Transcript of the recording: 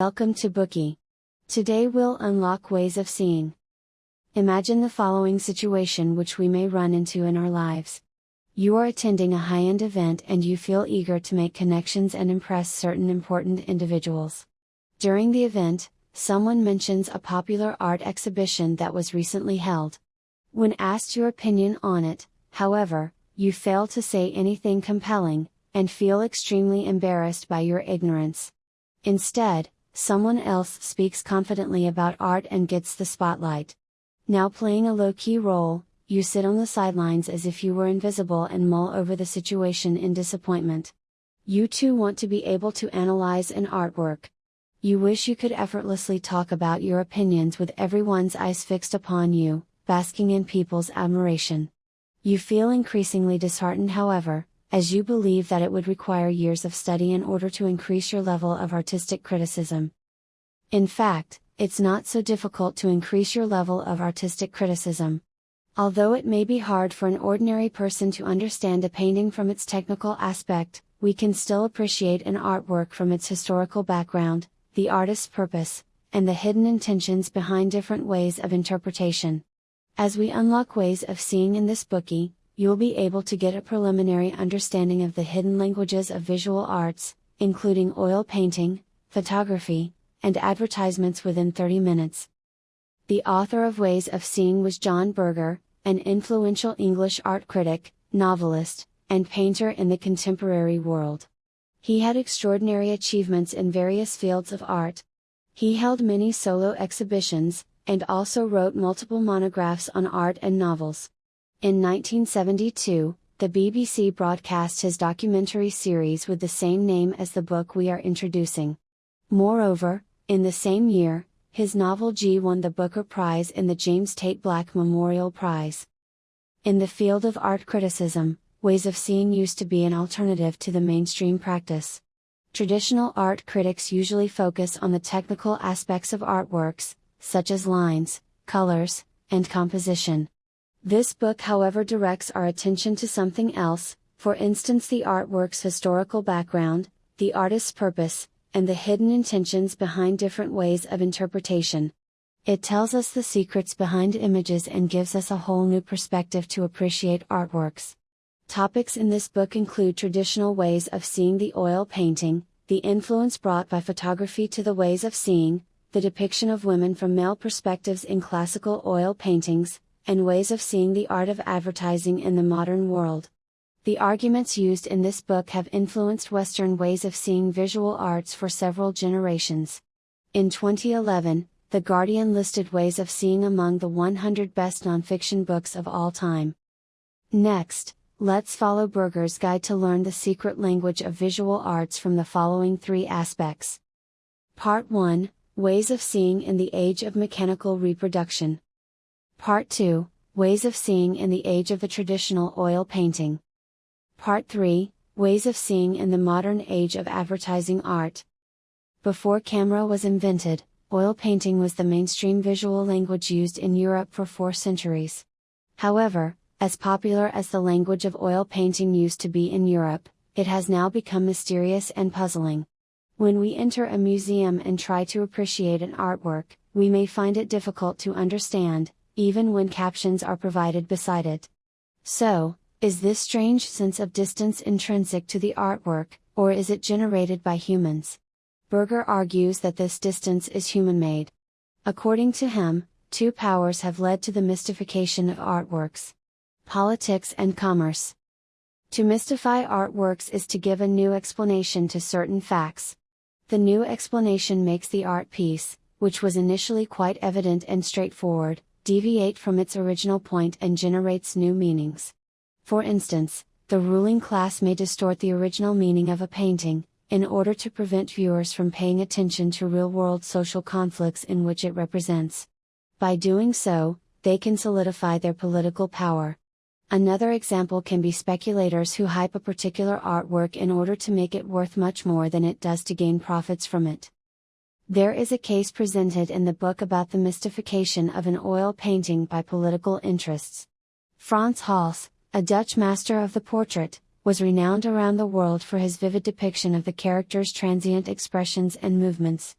Welcome to Bookie. Today we'll unlock ways of seeing. Imagine the following situation which we may run into in our lives. You are attending a high-end event and you feel eager to make connections and impress certain important individuals. During the event, someone mentions a popular art exhibition that was recently held. When asked your opinion on it, however, you fail to say anything compelling, and feel extremely embarrassed by your ignorance. Instead, someone else speaks confidently about art and gets the spotlight. Now playing a low-key role, you sit on the sidelines as if you were invisible and mull over the situation in disappointment. You too want to be able to analyze an artwork. You wish you could effortlessly talk about your opinions with everyone's eyes fixed upon you, basking in people's admiration. You feel increasingly disheartened, however, as you believe that it would require years of study in order to increase your level of artistic criticism. In fact, it's not so difficult to increase your level of artistic criticism. Although it may be hard for an ordinary person to understand a painting from its technical aspect, we can still appreciate an artwork from its historical background, the artist's purpose, and the hidden intentions behind different ways of interpretation. As we unlock ways of seeing in this Bookie, you'll be able to get a preliminary understanding of the hidden languages of visual arts, including oil painting, photography, and advertisements within 30 minutes. The author of Ways of Seeing was John Berger, an influential English art critic, novelist, and painter in the contemporary world. He had extraordinary achievements in various fields of art. He held many solo exhibitions, and also wrote multiple monographs on art and novels. In 1972, the BBC broadcast his documentary series with the same name as the book we are introducing. Moreover, in the same year, his novel G won the Booker Prize in the James Tait Black Memorial Prize. In the field of art criticism, Ways of Seeing used to be an alternative to the mainstream practice. Traditional art critics usually focus on the technical aspects of artworks, such as lines, colors, and composition. This book, however, directs our attention to something else, for instance the artwork's historical background, the artist's purpose, and the hidden intentions behind different ways of interpretation. It tells us the secrets behind images and gives us a whole new perspective to appreciate artworks. Topics in this book include traditional ways of seeing the oil painting, the influence brought by photography to the ways of seeing, the depiction of women from male perspectives in classical oil paintings, and ways of seeing the art of advertising in the modern world. The arguments used in this book have influenced Western ways of seeing visual arts for several generations. In 2011, The Guardian listed Ways of Seeing among the 100 best nonfiction books of all time. Next, let's follow Berger's guide to learn the secret language of visual arts from the following 3 aspects. Part 1, Ways of Seeing in the Age of Mechanical Reproduction. Part 2, Ways of Seeing in the Age of the Traditional Oil Painting. Part 3, Ways of Seeing in the Modern Age of Advertising Art. Before camera was invented, oil painting was the mainstream visual language used in Europe for 4 centuries. However, as popular as the language of oil painting used to be in Europe, it has now become mysterious and puzzling. When we enter a museum and try to appreciate an artwork, we may find it difficult to understand, even when captions are provided beside it. So, is this strange sense of distance intrinsic to the artwork, or is it generated by humans? Berger argues that this distance is human-made. According to him, 2 powers have led to the mystification of artworks: politics and commerce. To mystify artworks is to give a new explanation to certain facts. The new explanation makes the art piece, which was initially quite evident and straightforward, deviate from its original point and generates new meanings. For instance, the ruling class may distort the original meaning of a painting, in order to prevent viewers from paying attention to real-world social conflicts in which it represents. By doing so, they can solidify their political power. Another example can be speculators who hype a particular artwork in order to make it worth much more than it does to gain profits from it. There is a case presented in the book about the mystification of an oil painting by political interests. Frans Hals, a Dutch master of the portrait, was renowned around the world for his vivid depiction of the character's transient expressions and movements.